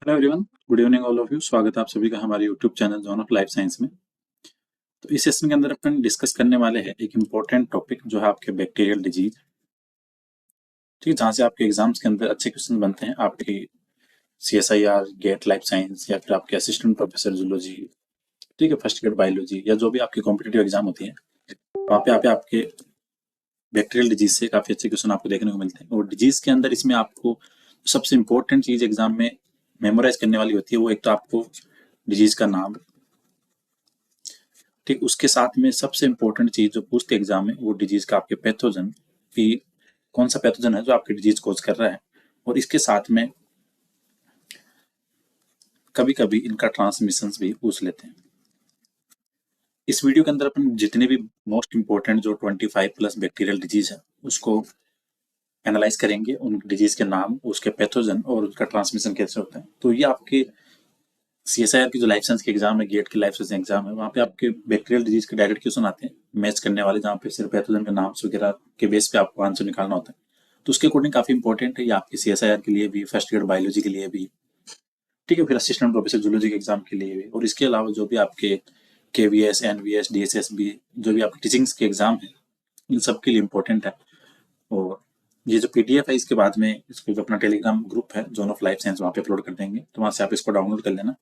Hello everyone, good evening all of you. स्वागत है आप सभी का हमारे YouTube channel zone of life science में। तो इस सेशन के अंदर अपन डिस्कस करने वाले हैं एक इम्पोर्टेंट टॉपिक जो है आपके बैक्टीरियल डिजीज। ठीक है, जहाँ से आपके एग्जाम्स के अंदर अच्छे क्वेश्चन बनते हैं आपकी CSIR, गेट लाइफ साइंस या फिर आपके असिस्टेंट प्रोफेसर जूलॉजी, ठीक है, फर्स्ट ग्रेड बायोलॉजी या जो भी आपकी कॉम्पिटेटिव एग्जाम होती है वहाँ पे आपके बैक्टीरियल डिजीज से काफी अच्छे क्वेश्चन आपको देखने को मिलते हैं। और डिजीज के अंदर इसमें आपको सबसे इम्पोर्टेंट चीज एग्जाम में मेमोराइज करने वाली होती है वो एक तो आपको डिजीज का नाम, ठीक, उसके साथ में सबसे इंपॉर्टेंट चीज जो पूछते एग्जाम में वो डिजीज का आपके पैथोजन की कौन सा पैथोजन है जो आपकी डिजीज कोज कर रहा है, और इसके साथ में कभी कभी इनका ट्रांसमिशन भी पूछ लेते हैं। इस वीडियो के अंदर अपन जितने भी मोस्ट इंपॉर्टेंट जो 25+ बैक्टीरियल डिजीज है उसको एनालाइज करेंगे, उन डिजीज के नाम, उसके पैथोजन और उसका ट्रांसमिशन कैसे होता है। तो ये आपके CSIR की जो लाइफ साइंस के एग्जाम है, गेट की लाइफ साइंस एग्जाम है, वहाँ पे आपके बैक्टीरियल डिजीज के डायरेक्ट क्वेश्चन आते हैं मैच करने वाले, जहाँ पे सिर्फ पैथोजन के नाम वगैरह के बेस पे आपको आंसर निकालना होता है। तो उसके अकॉर्डिंग काफी इंपॉर्टेंट है ये आपकी CSIR के लिए भी, फर्स्ट ग्रेड बायोलॉजी के लिए भी, ठीक है, फिर असिस्टेंट प्रोफेसर जूलॉजी के एग्जाम के लिए भी, और इसके अलावा जो भी आपके KVS, NVS, DSSB जो भी आपके टीचिंग्स के एग्जाम है इन सब के लिए इम्पोर्टेंट है। और ये जो PDF है इसके बाद में इसको जो अपना टेलीग्राम ग्रुप है जोन ऑफ लाइफ साइंस वहाँ पे अपलोड कर देंगे, तो वहाँ से आप इसको डाउनलोड कर लेना,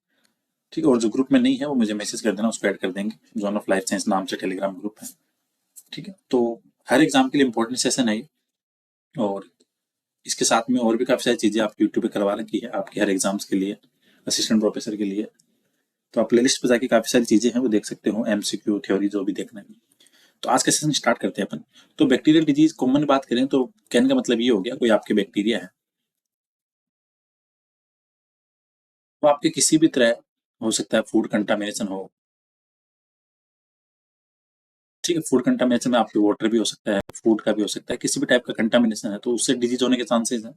ठीक है। और जो ग्रुप में नहीं है वो मुझे मैसेज कर देना, उसको ऐड कर देंगे। जोन ऑफ लाइफ साइंस नाम से टेलीग्राम ग्रुप है, ठीक है। तो हर एग्जाम के लिए इंपॉर्टेंट सेशन है ये, और इसके साथ में और भी काफी सारी चीजें आप यूट्यूब पे करवा रखी है आपके हर एग्जाम्स के लिए, असिस्टेंट प्रोफेसर के लिए। तो आप प्लेलिस्ट पे जाके काफी सारी चीजें हैं वो देख सकते हो, MCQ थ्योरी जो भी देखना है। तो आज का सेशन स्टार्ट करते हैं अपन। तो बैक्टीरियल डिजीज कॉमन बात करें तो कहने का मतलब ये हो गया कोई आपके बैक्टीरिया है, वो आपके किसी भी तरह हो सकता है, फूड कंटामिनेशन हो, ठीक है, फूड कंटामिनेशन में आपके वाटर भी हो सकता है, फूड का भी हो सकता है, किसी भी टाइप का कंटामिनेशन है तो उससे डिजीज होने के चांसेस हैं।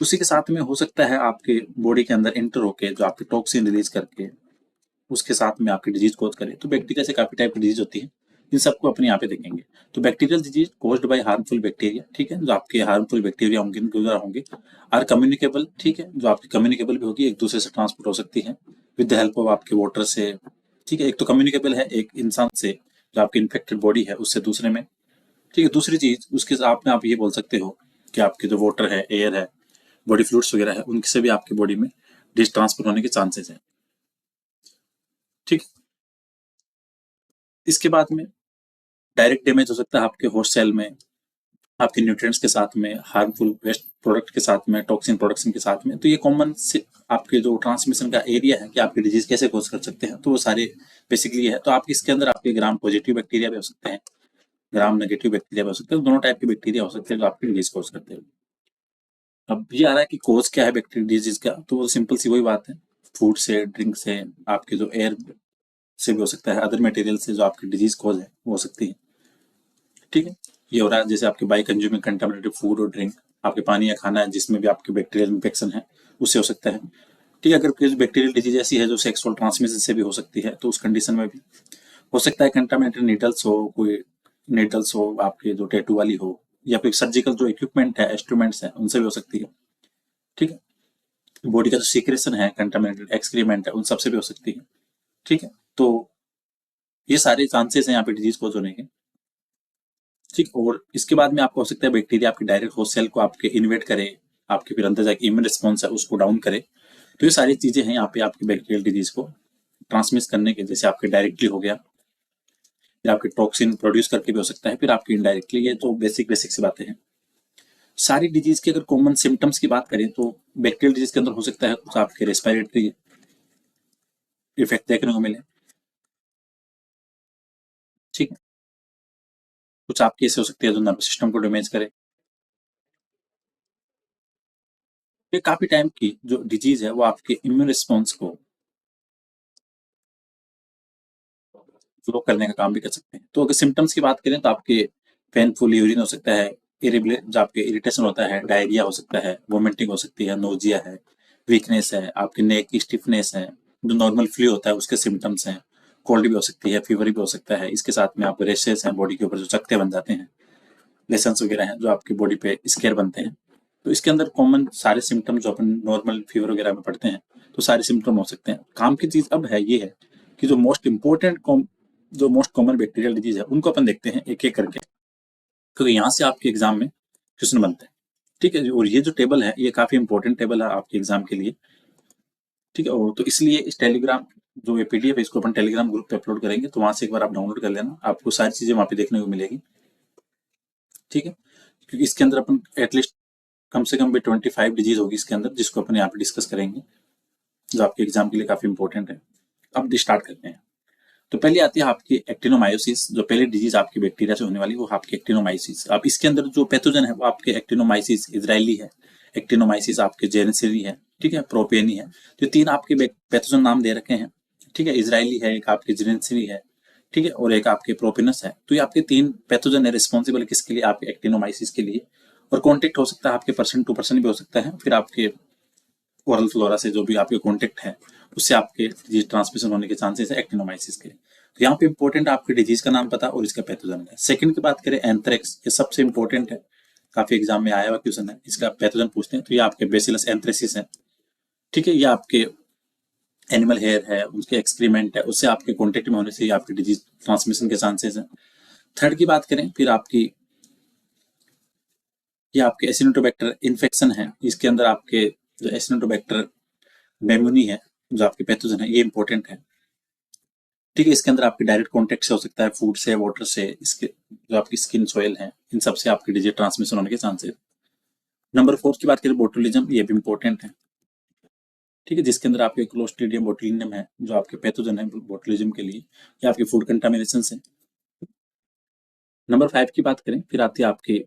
उसी के साथ में हो सकता है आपके बॉडी के अंदर इंटर होके जो आपके टॉक्सिन रिलीज करके उसके साथ में आपकी डिजीज कोज करे। तो बैक्टीरिया से काफी टाइप की डिजीज होती है, इन सबको अपने यहाँ पे देखेंगे। तो bacterial disease caused by harmful bacteria, ठीक है, जो आपके हार्मफुल बैक्टीरिया होंगे इनके द्वारा होंगे, आर कम्युनिकेबल, ठीक है, जो आपकी कम्युनिकेबल भी होगी, एक दूसरे से ट्रांसपोर्ट हो सकती है विद द हेल्प ऑफ आपके वाटर से, ठीक है। एक तो कम्युनिकेबल है एक इंसान से जो आपकी इन्फेक्टेड बॉडी है उससे दूसरे में, ठीक है। दूसरी चीज उसके साथ में आप ये बोल सकते हो कि आपके जो वाटर है, एयर है, बॉडी फ्लूइड्स वगैरह है, उनसे भी आपकी बॉडी में डिस ट्रांसफर होने के चांसेस हैं, ठीक। इसके बाद में डायरेक्ट डैमेज हो सकता है आपके होस्ट सेल में, आपके न्यूट्रिएंट्स के साथ में, हार्मफुल वेस्ट प्रोडक्ट के साथ में, टॉक्सिन प्रोडक्शन के साथ में। तो ये कॉमन से आपके जो ट्रांसमिशन का एरिया है कि आपकी डिजीज कैसे कोज कर सकते हैं, तो वो सारे बेसिकली है। तो आप इसके अंदर आपके ग्राम पॉजिटिव बैक्टीरिया भी हो सकते हैं, ग्राम नेगेटिव बैक्टीरिया भी हो सकते हैं, दोनों टाइप के बैक्टीरिया हो सकते हैं जो आपकी डिजीज कोज करते हैं। अब ये आ रहा है कि कोज क्या है बैक्टीरियल डिजीज का, तो वो सिंपल सी वही बात है, फूड से, ड्रिंक से, आपके जो एयर से भी हो सकता है, अदर मटेरियल से जो आपकी डिजीज कोज है वो हो सकती है, ठीक है। ये हो रहा है जैसे आपके बाई कंज्यूमिंग कंटामिनेटेड फूड और ड्रिंक, आपके पानी या खाना है जिसमें भी आपके बैक्टीरियल इन्फेक्शन है उससे हो सकता है, ठीक है। अगर कोई बैक्टीरियल डिजीज ऐसी है जो सेक्सुअल ट्रांसमिशन से भी हो सकती है तो उस कंडीशन में भी हो सकता है कंटामिनेटेड नीडल्स हो, कोई नीडल्स हो आपके जो टैटू वाली हो, या फिर सर्जिकल जो इक्विपमेंट है, इंस्ट्रूमेंट्स है, उनसे भी हो सकती है, ठीक है। बॉडी का जो सीक्रेशन है, कंटामिनेटेड एक्सक्रीमेंट है, उन सबसे भी हो सकती है, ठीक है। तो ये सारे चांसेस हैं यहाँ पे डिजीज कोज होने के, ठीक। और इसके बाद में आपको हो सकता है बैक्टीरिया आपके डायरेक्ट होस्ट सेल को आपके इन्वेट करे, आपके फिर अंदर जाके इम्यून रिस्पॉन्स है उसको डाउन करे। तो ये सारी चीजें हैं यहाँ पे आपके बैक्टीरियल डिजीज को ट्रांसमिट करने के, जैसे आपके डायरेक्टली हो गया, फिर आपके टॉक्सिन प्रोड्यूस करके भी हो सकता है, फिर आपकी इनडायरेक्टली। ये तो बेसिक बेसिक सी बातें हैं। सारी डिजीज की अगर कॉमन सिम्टम्स की बात करें तो बैक्टीरियल डिजीज के अंदर हो सकता है कुछ आपके रेस्पिरेटरी इफेक्ट देखने को मिले, ठीक है, कुछ आपके ऐसे हो सकते हैं जो नर्वस सिस्टम को डैमेज करे। ये काफी टाइम की जो डिजीज है वो आपके इम्यून रिस्पॉन्स को फ्लो करने का काम भी कर सकते हैं। तो अगर सिम्टम्स की बात करें तो आपके पेनफुल यूरिन हो सकता है, इरिबलेट जो आपके इरिटेशन होता है, डायरिया हो सकता है, वोमिटिंग हो सकती है, नोजिया है, वीकनेस है, आपके नेक की स्टिफनेस है, जो नॉर्मल फ्लू होता है उसके सिम्टम्स हैं, कोल्ड भी हो सकती है, फीवर भी हो सकता है। इसके साथ में आपको रेशेस हैं बॉडी के ऊपर जो चकते बन जाते हैं, लेसन्स वगैरह हैं जो आपकी बॉडी पे स्केयर बनते हैं, तो इसके अंदर कॉमन सारे सिम्टम जो अपन नॉर्मल फीवर वगैरह में पढ़ते हैं, तो सारे सिम्टम हो सकते हैं। काम की चीज अब है ये है कि जो मोस्ट इंपॉर्टेंट जो मोस्ट कॉमन बैक्टीरियल डिजीज है उनको अपन देखते हैं एक एक करके, क्योंकि यहाँ से आपके एग्जाम में क्वेश्चन बनते हैं। ठीक है, और ये जो टेबल है ये काफी इंपॉर्टेंट टेबल है आपके एग्जाम के लिए। ठीक है, और तो इसलिए इस टेलीग्राम जो ये पीडीएफ है इसको अपन टेलीग्राम ग्रुप पे अपलोड करेंगे, तो वहां से एक बार आप डाउनलोड कर लेना, आपको सारी चीजें वहां पे देखने को मिलेगी। ठीक है, क्योंकि इसके अंदर अपन एटलीस्ट कम से कम भी 25 डिजीज होगी इसके अंदर, जिसको अपन यहाँ पे डिस्कस करेंगे, जो आपके एग्जाम के लिए काफी इंपॉर्टेंट है। अब स्टार्ट करते हैं। तो पहले आती है आपकी एक्टिनोमायोसिस, जो पहली डिजीज आपकी बैक्टीरिया से होने वाली वो आपकी एक्टिनोमाइसिस। अब इसके अंदर जो पैथोजन है वो आपके एक्टिनोमाइसिस इजराइली है, एक्टिनोमाइसिस आपके जेनेसिरी है, ठीक है, प्रोपेनी है। तो तीन आपके पैथोजन नाम दे रखे हैं। ठीक है, इजराइली है, एक आपके जेनेसिरी है, ठीक है, और एक आपके प्रोपेनस है। तो ये आपके तीन पैथोजन है रिस्पॉन्सिबल किसके लिए, आपके एक्टिनोमाइसिस के लिए। और कॉन्टेक्ट हो सकता है आपके पर्सन टू पर्सन भी हो सकता है, फिर आपके ओरल फ्लोरा से जो भी आपके कॉन्टेक्ट है उससे आपके डिजीज ट्रांसमिशन होने के चांसेस है एक्टिनोमाइसिस के। तो यहाँ पे इंपॉर्टेंट आपके डिजीज का नाम पता और इसका पैथोजन है। सेकंड की बात करें एंथ्रेक्स, ये सबसे इंपॉर्टेंट है, काफी एग्जाम में आया हुआ क्वेश्चन है, इसका पैथोजन पूछते हैं। तो ये आपके बेसिलस एंथ्रेसिस है। ठीक है, ये आपके एनिमल हेयर है, उसके एक्सक्रीमेंट है, उससे आपके कॉन्टेक्ट में होने से आपके डिजीज ट्रांसमिशन के चांसेस है। थर्ड की बात करें फिर आपकी ये आपके एसिनोटोबैक्टर इन्फेक्शन है, इसके अंदर आपके जो एसिनोटोबैक्टर मेम्यूनी है जो आपके पैथोजन है ये इंपॉर्टेंट है। ठीक है, इसके अंदर आपके डायरेक्ट कॉन्टेक्ट से हो सकता है, फूड से, वाटर से, इसके जो आपकी स्किन सॉइल है इन सब से आपकी डिजीज ट्रांसमिशन होने के चांसेस। नंबर 4 की बात करें बोटुलिज्म, ये भी इंपॉर्टेंट है। ठीक है, जिसके अंदर आपके क्लोस्ट्रीडियम बोटुलिनम है जो आपके पैथोजन है बोटुलिज्म के लिए, या आपके फूड कंटामिनेशन से। नंबर 5 की बात करें फिर आती है आपकी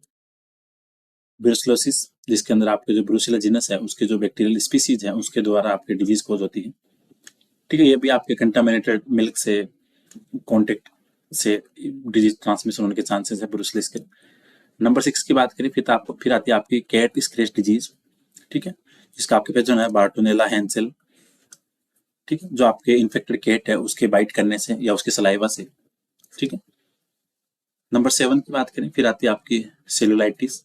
ब्रुसेलोसिस, जिसके अंदर आपके जो ब्रुसेला जीनस है उसके जो बैक्टीरियल स्पीसीज है उसके द्वारा आपकी डिजीज कोज होती है। ठीक है, ये भी आपके कंटामिनेटेड मिल्क से, कॉन्टेक्ट से डिजीज ट्रांसमिशन होने के चांसेस है ब्रुसेलोसिस के। नंबर 6 की बात करें फिर आती है आपकी कैट स्क्रैच डिजीज। ठीक है, जिसका आपके पैथोजन है बार्टोनेला हैंसेल। ठीक है, जो आपके इन्फेक्टेड कैट है उसके बाइट करने से या उसके सलाइवा से। ठीक है, नंबर 7 की बात करें फिर आती है आपकी सेलुलाइटिस,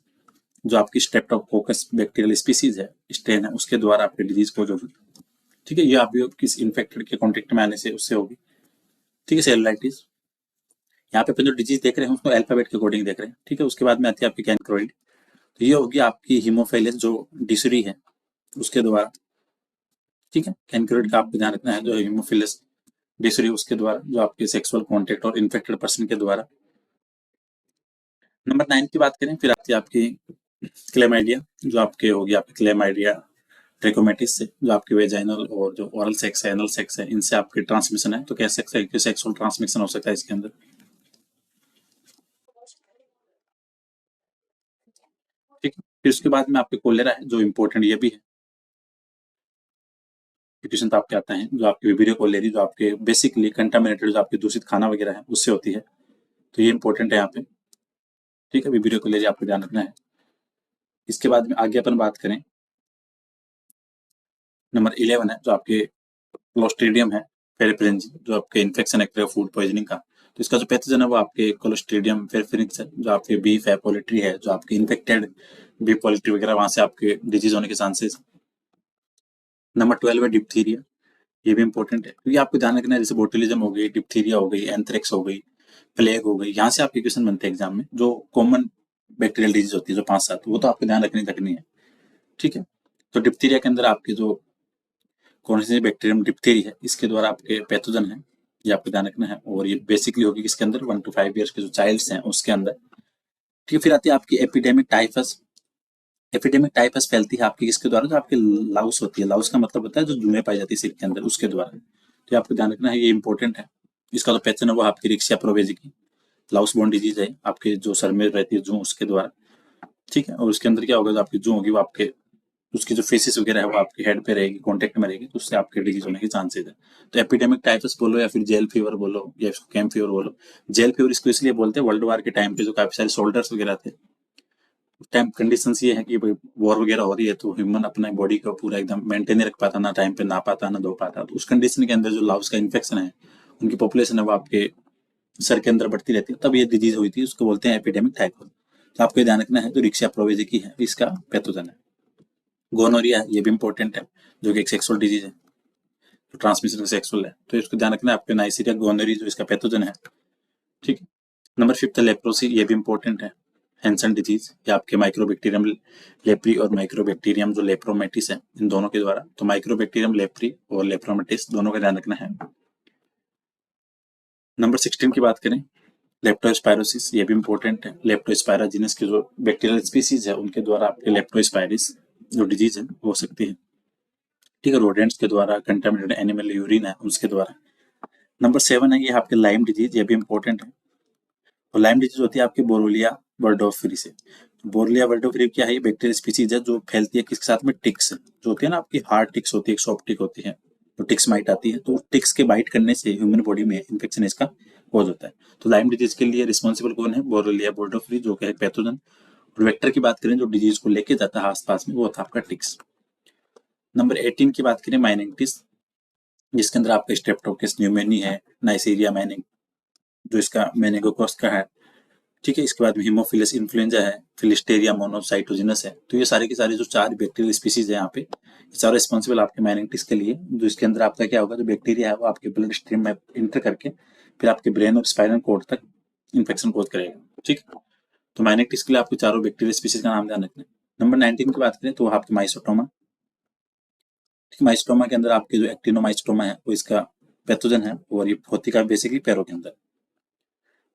जो आपकी स्ट्रेप्टोकोकस बैक्टीरियल स्पीसीज है, स्ट्रेन है, उसके द्वारा आपकी डिजीज कोज होगी। ठीक है, ये आप किस इन्फेक्टेड के कॉन्टेक्ट में आने से उससे होगी। ठीक है, सेलुलाइटिस। यहाँ पे अपन जो डिजीज देख रहे हैं उसको अल्फाबेट के अकॉर्डिंग देख रहे हैं। ठीक है, उसके बाद में आती है आपकी कैनक्रोइड, तो ये होगी आपकी हीमोफाइलस जो डिसरी है उसके द्वारा। ठीक है, कैनक्रोइड का आपको ध्यान रखना है, जो हीमोफिलस डिसरी उसके द्वारा, जो आपके सेक्सुअल कॉन्टेक्ट और इन्फेक्टेड पर्सन के द्वारा। नंबर 9 की बात करें फिर आती है आपकी क्लेमाइडिया, जो आपके होगी आपकी क्लेमाइडिया ट्रेकोमेटिस से, जो आपके वेजाइनल और जो ओरल सेक्स है, एनल सेक्स है, इनसे आपके ट्रांसमिशन है। तो कह सकते हैं कि सेक्सुअल ट्रांसमिशन हो सकता है इसके अंदर। ठीक है, फिर उसके बाद में आपके कोलेरा है जो इंपॉर्टेंट ये भी है, क्वेश्चन तो आपके आता है, जो आपके विब्रियो कोलेरी, जो आपके बेसिकली कंटामिनेटेड जो आपके दूषित खाना वगैरह है उससे होती है। तो ये इंपॉर्टेंट है यहाँ पे। ठीक है, विब्रियो कोलेरी आपको ध्यान रखना है। इसके बाद में आगे अपन बात करें, नंबर 11 है जो आपके क्लोस्ट्रीडियम है फेरिप्रिंजी, जो आपके इन्फेक्शन एक्ट है फूड पॉइजनिंग का। तो इसका जो पैथोजन है वो आपके क्लोस्ट्रीडियम फेरिप्रिंक्स है, जो आपके बीफ है, पोल्ट्री है, जो आपके इन्फेक्टेड बीफ पोल्ट्री वगैरह वहां से आपके डिजीज होने के चांसेस। नंबर 12 है डिप्थीरिया, ये भी इंपॉर्टेंट है क्योंकि आपको ध्यान रखना है, जैसे बोटुलिज्म हो गई, डिप्थीरिया हो गई, एंथ्रेक्स हो गई, प्लेग हो गई, यहाँ से आपके क्वेश्चन बनते हैं एग्जाम में, जो कॉमन बैक्टीरियल डिजीज होती है जो 5-7, वो तो आपको ध्यान रखनी है। ठीक है, तो डिप्थीरिया के अंदर आपके जो कौन सी बैक्टीरियम डिप्थीरी है इसके द्वारा आपके पैथोजन है, ये आपको ध्यान रखना है। और ये बेसिकली होगी किसके अंदर, 1 to 5 ईयर्स के जो चाइल्ड्स हैं उसके अंदर। ठीक है, फिर आती है आपकी एपिडेमिक टाइफस। एपिडेमिक टाइफस फैलती है आपकी किसके द्वारा, जो आपके लाउस होती है, लाउस का मतलब होता है जो जुएं पाई जाती है सिर के अंदर, उसके द्वारा। तो आपको ध्यान रखना है, ये इंपॉर्टेंट है। इसका जो पैथोजन है वो आपकी रिक्शिया प्रोवेजी की लाउस बोन डिजीज है, आपके जो सर में रहती है जू उसके द्वारा। ठीक है, और उसके अंदर क्या होगा, जो आपकी जू होगी वो आपके उसकी जो फेसिस वगैरह है वो आपके हेड पे रहेगी, कांटेक्ट में रहेगी, तो उससे आपके डिजीज होने के चांसेस है। तो एपिडेमिक टाइफस बोलो या फिर जेल फीवर बोलो या इसको कैंप फीवर बोलो। जेल फीवर इसको इसलिए बोलते हैं, वर्ल्ड वार के टाइम पे जो काफी सारे सोल्जर्स वगैरह थे उस टाइम कंडीशन ये है कि वॉर वगैरह हो रही है तो ह्यूमन अपना बॉडी का पूरा एकदम मेंटेन नहीं रख पाता, ना टाइम पे नहा पाता ना धो पाता। तो उस कंडीशन के अंदर जो लाउस का इन्फेक्शन है, उनकी पॉपुलेशन है वो आपके सर के अंदर बढ़ती रहती है, तब ये डिजीज हुई थी, उसको बोलते हैं एपिडेमिक टाइफस। तो आपको ध्यान रखना है, जो रिक्शा प्रोवेजी की है इसका पैथोजन है। गोनोरिया ये भी इंपॉर्टेंट है, जो कि एक सेक्सुअल डिजीज है, तो ट्रांसमिशन सेक्सुअल है, तो इसको ध्यान रखना है। आपके नाइसीरिया गोनोरी जो इसका पैथोजन है, ठीक है। नंबर 5 है लेप्रोसी, ये भी इंपॉर्टेंट है, हैंसन डिजीज, या आपके माइक्रोबैक्टीरियम लेप्री और माइक्रोबैक्टीरियम जो लेप्रोमेटिस है, इन दोनों के द्वारा। तो माइक्रोबैक्टीरियम लेप्री और लेप्रोमेटिस दोनों का ध्यान रखना है। नंबर 16 की बात करें, लेप्टोस्पायरोसिस, ये भी इंपॉर्टेंट है। लेप्टोस्पायरा जीनस की जो बैक्टीरियल स्पीसीज है उनके द्वारा आपके लेप्टोस्पायरिस जो डिजीज है हो सकती है, ठीक है, रोडेंट्स के द्वारा, कंटामिनेटेड एनिमल यूरिन है उसके द्वारा। नंबर 7 है ये आपके लाइम डिजीज, ये भी इंपॉर्टेंट है। और लाइम डिजीज होती है आपकी बोरोलिया वर्डोफ्री से। बोरोलिया वर्डोफ्री क्या है, ये बैक्टीरियल स्पीसीज है जो फैलती है किसके साथ में, टिक्स, जो होती है ना आपकी हार्ड टिक्स होती है, सॉफ्ट टिक होती है, तो टिक्स माइट आती है, तो टिक्स के बाइट करने से ह्यूमन बॉडी में इन्फेक्शन इसका कॉज होता है। तो लाइम डिजीज के लिए रिस्पॉन्सिबल कौन है, बोरोलिया वर्डोफ्री, जो कि है पैथोजन। और वेक्टर की बात करें जो डिजीज को लेके जाता है आसपास में, वो था आपका टिक्स। नंबर 18 की बात करें, माइनेंटिस, जिसके अंदर आपका स्ट्रेप्टोकोकस न्यूमोनी है, नाइसीरिया मैनिंग जो इसका मेनिंगोकोकस का है, ठीक है। इसके बाद में हीमोफिलस इन्फ्लुएंजा है, फिलिस्टेरिया मोनोसाइटोजिनस है। तो ये सारे के सारे जो 4 बैक्टीरियल स्पीसीज है यहाँ पे, ये सारे रिस्पॉन्सिबल आपके माइनेंटिस के लिए, जो इसके अंदर आपका क्या होगा, जो बैक्टीरिया है वो आपके ब्लड स्ट्रीम में इंटर करके फिर आपके ब्रेन और स्पाइनल कोड तक इन्फेक्शन कोज करेगा, ठीक है। तो माइनेंटिस के लिए आपको चारों बैक्टीरियल स्पीसीज का नाम ध्यान रखना है। नंबर 19 की बात करें तो आपके माइसोटोमा, माइस्टोमा के अंदर आपके जो एक्टिनोमाइस्टोमा है वो इसका पैथोजन है, और ये होती का बेसिकली पैरों के अंदर,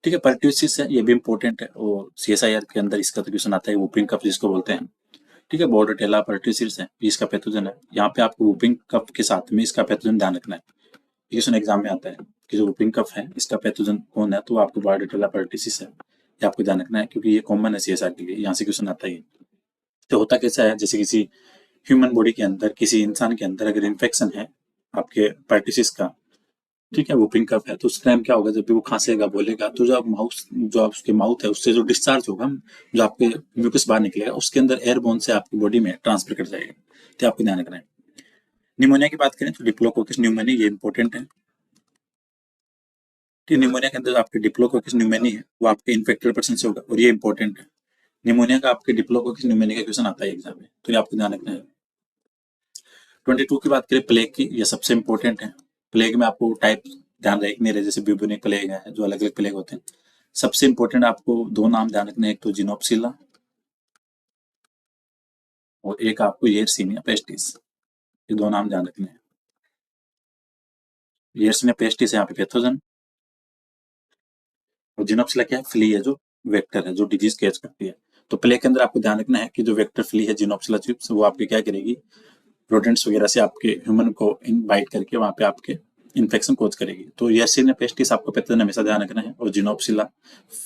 ठीक है। परट्यूसिस है, ये भी इंपॉर्टेंट है, और सीएसआईआर के अंदर इसका तो क्वेश्चन आता है, वुपिंग कफ जिसको बोलते हैं, ठीक है। बॉर्डरटेला परट्यूसिस है, इसका पैथोजन है। यहाँ पे आपको वुपिंग कफ के साथ में इसका पैथोजन ध्यान रखना है, क्वेश्चन एग्जाम में आता है कि जो वुपिंग कफ है इसका पैथोजन कौन है, तो आपको बॉर्डरटेला परट्यूसिस है, ये आपको ध्यान रखना है, क्योंकि ये कॉमन है सीएसआर के लिए, यहाँ से क्वेश्चन आता है। तो होता कैसा है, जैसे किसी ह्यूमन बॉडी के अंदर, किसी इंसान के अंदर अगर इन्फेक्शन है आपके परट्यूसिस का, ठीक है, वुपिंग कफ है, तो उस टाइम क्या होगा, जब भी वो खांसेगा बोलेगा, तो जो आप उसके माउथ है उससे जो डिस्चार्ज होगा, जो आपके म्यूकस बाहर निकलेगा, उसके अंदर एयरबोन से आपकी बॉडी में ट्रांसफर कर जाएगा, तो आपको ध्यान रखना है। निमोनिया की बात करें तो डिप्लोकोकस न्यूमोनिया, ये इंपॉर्टेंट है, कि निमोनिया के अंदर आपके डिप्लोकोकस न्यूमोनिया है वो आपके इन्फेक्टेड पर्सन से होगा, और ये इंपॉर्टेंट है। निमोनिया का आपके डिप्लोकोकस न्यूमोनिया का क्वेश्चन आता है एग्जाम में, तो ये आपको ध्यान रखना है। 22 की बात करें प्लेग की, ये सबसे इंपॉर्टेंट है। प्लेग में आपको टाइप ध्यान रखने रहे, जैसे ब्यूबोनिक प्लेग है, जो अलग अलग प्लेग होते हैं। सबसे इंपॉर्टेंट आपको 2 नाम ध्यान रखने हैं, एक तो जिनोप्सिला और एक आपको येरसिनिया पेस्टिस, ये 2 नाम ध्यान रखने हैं। येरसिनिया पेस्टिस है यहाँ पे पैथोजन, और जिनोप्सिला क्या है, फ्ली है, जो वेक्टर है, जो डिजीज कैच करती है। तो प्लेग के अंदर आपको ध्यान रखना है कि जो वेक्टर फ्ली है जिनोप्सिला चिप्स, वो आपके क्या करेगी, रोडेंट्स वगैरह से आपके ह्यूमन को इनवाइट करके वहां पे आपके इन्फेक्शन कोज करेगी। तो येरसिनिया पेस्टिस आपको पैथोजन हमेशा ध्यान रखना है, और जिनोप्सिला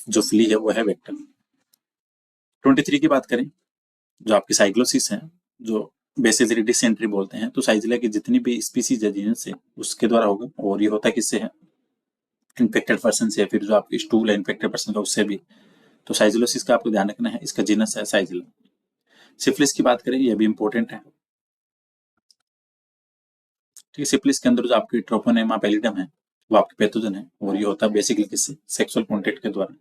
जो फ्ली है वो है वेक्टर। 23 की बात करें, जो आपकी साइक्लोसिस है, जो बेसिलरी डिसेंट्री बोलते हैं, तो साइजिला की जितनी भी स्पीसीज है जीनस से, उसके द्वारा होगा, और ये होता किससे है, इन्फेक्टेड पर्सन से, फिर जो आपकी स्टूल है इन्फेक्टेड पर्सन का उससे भी। तो साइजिलोसिस का आपको ध्यान रखना है, इसका जीनस है साइजिला। सिफिलिस की बात करें, ये भी इंपॉर्टेंट है, ठीक है। सिफिलिस के अंदर जो आपकी ट्रोपोनेमा पैलिडम है वो आपके पैथोजन है, और ये होता है बेसिकली किससे, सेक्सुअल कॉन्टेक्ट के द्वारा,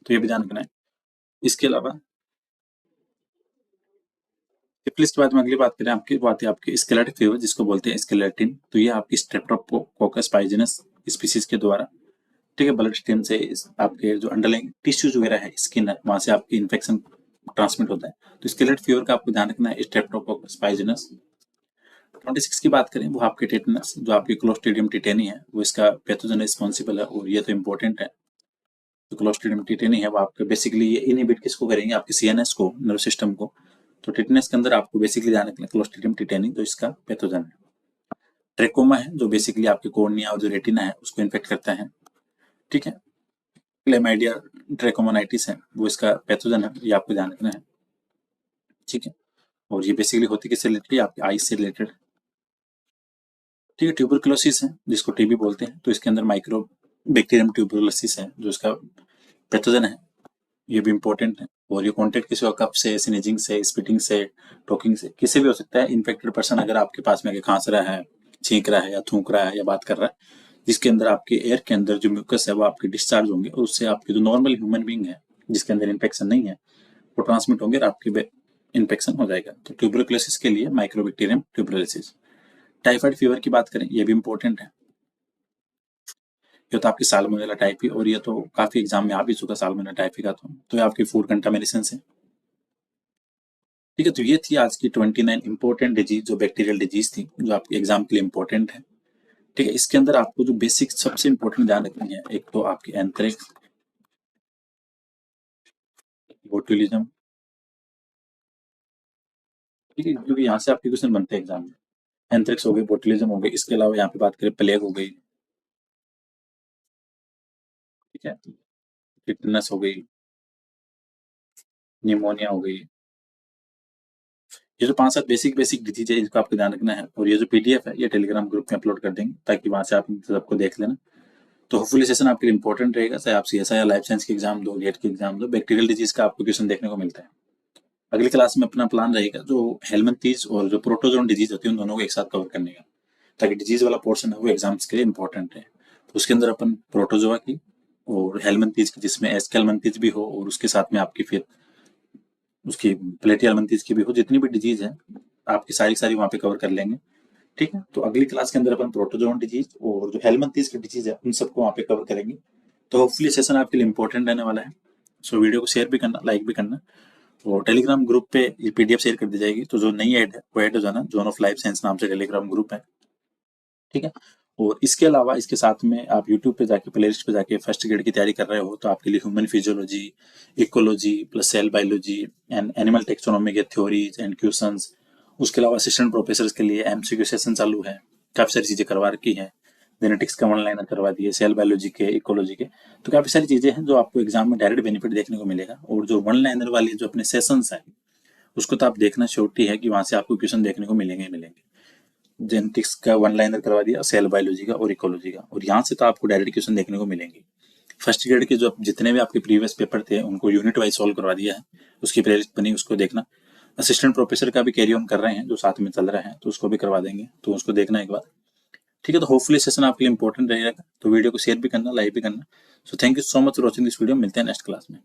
तो ये भी ध्यान रखना है। इसके अलावा सिफिलिस के बाद में अगली बात करें आपकी, बात है आपकी स्केलेटिक फीवर, जिसको बोलते हैं स्केलेटिन, तो ये आपकी स्ट्रेप्टोकोकस पाइजनस स्पीसीज के द्वारा, ठीक है, ब्लड स्ट्रीम से आपके जो अंडरलाइंग टिश्यूज वगैरह है, स्किन है, वहां से आपकी इन्फेक्शन ट्रांसमिट होता है। तो स्केलेट फीवर का आपको ध्यान रखना है, स्ट्रेप्टोकोकस पाइजनस। 26 की बात करें, वो आपके टेटनस, जो आपकी क्लोस्ट्रीडियम टिटेनी है, वो इसका पैथोजन रिस्पॉन्सिबल है, और ये तो इंपॉर्टेंट है। जो क्लोस्ट्रीडियम टिटेनी है वो आपके बेसिकली ये इनहिबिट किसको करेंगे, आपके सीएनएस को, नर्व सिस्टम को। तो टिटेनस के अंदर आपको बेसिकली ध्यान रखना है क्लोस्ट्रीडियम टिटेनी, जो इसका पैथोजन है। ट्रेकोमा है, जो बेसिकली आपके कोर्निया और जो रेटिना है उसको इन्फेक्ट करता है, ठीक है। क्लेमाइडिया ट्रेकोमोनाइटिस है, वो इसका पैथोजन है, ये आपको ध्यान रखना है, ठीक है। और ये बेसिकली होती किससे रिलेटेड है, आपके आईज से रिलेटेड, ठीक है। ट्यूबरकुलोसिस है, जिसको टीबी बोलते हैं, तो इसके अंदर माइक्रो बैक्टीरियम ट्यूबरकुलोसिस है, जो इसका पैथोजन है, ये भी इंपॉर्टेंट है। और ये कॉन्टेक्ट किसी कप से, स्नीजिंग से, स्पिटिंग से, टॉकिंग से, किसी भी हो सकता है। इन्फेक्टेड पर्सन अगर आपके पास में आके खांस रहा है, छींक रहा है, या थूक रहा है, या बात कर रहा है, जिसके अंदर आपके एयर के अंदर जो म्यूकस है वो आपके डिस्चार्ज होंगे, और उससे आपके जो नॉर्मल ह्यूमन बींग है जिसके अंदर इन्फेक्शन नहीं है वो ट्रांसमिट होंगे, और आपके इन्फेक्शन हो जाएगा। तो ट्यूबरकुलोसिस के लिए माइक्रोबैक्टीरियम ट्यूबरकुलोसिस। टाइफाइड फीवर की बात करें, ये भी इंपॉर्टेंट है। ये तो आपकी साल्मोनेला टाइफी, और ये तो काफी एग्जाम में आ भी चुका साल्मोनेला टाइफी का, तो ये आपकी फूड कंटामिनेशन से। ठीक है, तो ये थी आज की 29 इंपॉर्टेंट डिजीज, जो बैक्टीरियल डिजीज थी, जो आपके एग्जाम के लिए इंपॉर्टेंट है। ठीक है, इसके अंदर आपको जो बेसिक सबसे इंपॉर्टेंट ध्यान रखनी है, एक तो आपकी एंथ्रेक्स, बोटुलिज्म। ठीक है, क्योंकि यहाँ से आपके क्वेश्चन बनते हैं एग्जाम में। एंथ्रेक्स हो गई, बोटुलिज्म हो गई, इसके अलावा यहाँ पे बात करें प्लेग हो गई, ठीक है, टिटनस हो गई, निमोनिया हो गई। ये जो 5-7 बेसिक बेसिक डिजीज है, इनको आपको ध्यान रखना है। और ये जो पीडीएफ है, ये टेलीग्राम ग्रुप में अपलोड कर देंगे, ताकि वहां से आप इन सबको देख लेना। तो होपफुली सेशन आपके लिए इंपॉर्टेंट रहेगा, चाहे आप सीएसआई या लाइफ साइंस के एग्जाम दो, गेट के एग्जाम दो, बैक्टीरियल डिजीज का आपको क्वेश्चन देखने को मिलता है। अगली क्लास में अपना प्लान रहेगा जो हेलमिंथीज और जो प्रोटोजोन डिजीज होती है, उन दोनों को एक साथ कवर करने का, ताकि डिजीज वाला पोर्शन है वो एग्जाम्स के लिए इंपॉर्टेंट है। तो उसके अंदर अपन प्रोटोजोआ की और हेलमिंथीज की, जिसमें एस्केलमिंथीज भी हो, और उसके साथ में आपकी फिर उसकी प्लेटियलमिंथीज की भी हो, जितनी भी डिजीज है आपकी सारी सारी वहां पे कवर कर लेंगे। ठीक है, तो अगली क्लास के अंदर अपन प्रोटोजोन डिजीज और जो हेलमिंथीज की डिजीज है, उन सबको वहां पे कवर करेंगे। तो होपफुली सेशन आपके लिए इंपॉर्टेंट रहने वाला है। सो वीडियो को शेयर भी करना, लाइक भी करना, और टेलीग्राम ग्रुप पे ये पीडीएफ शेयर कर दी जाएगी। तो जो नई ऐड है वो ऐड हो जाना, जोन ऑफ लाइफ साइंस नाम से टेलीग्राम ग्रुप है। ठीक है, और इसके अलावा इसके साथ में आप यूट्यूब पे जाके, प्ले लिस्ट पे जाके फर्स्ट ग्रेड की तैयारी कर रहे हो, तो आपके लिए human physiology, ecology plus cell biology and animal taxonomy के थ्योरीज एंड क्वेश्चंस, उसके अलावा असिस्टेंट प्रोफेसर के लिए एमसीक्यू सेशन चालू है, काफी सारी चीजें करवा रखी है। जेनेटिक्स का वन लाइनर करवा दिए, सेल बायोलॉजी के, इकोलॉजी के। तो काफी सारी चीजें हैं जो आपको एग्जाम में डायरेक्ट बेनिफिट देखने को मिलेगा। और जो वन लाइनर वाली जो अपने सेशंस है, उसको तो आप देखना श्योरिटी है कि वहां से आपको क्वेश्चन देखने को मिलेंगे ही मिलेंगे। जेनेटिक्स का वन लाइनर करवा दिया, सेल बायोलॉजी का और इकोलॉजी का, और यहाँ से तो आपको डायरेक्ट क्वेश्चन देखने को मिलेंगे। फर्स्ट ग्रेड के जो जितने भी आपके प्रीवियस पेपर थे, उनको यूनिट वाइज सॉल्व करवा दिया है, उसकी प्लेलिस्ट बनी, उसको देखना। असिस्टेंट प्रोफेसर का भी कैरी ऑन कर रहे हैं, जो साथ में चल रहे हैं, तो उसको भी करवा देंगे, तो उसको देखना एक बार। ठीक है, तो होपफुली सेशन आपके लिए इंपॉर्टेंट रहेगा। तो वीडियो को शेयर भी करना, लाइक भी करना। So thank you so much for watching this video. मिलते हैं नेक्स्ट क्लास में।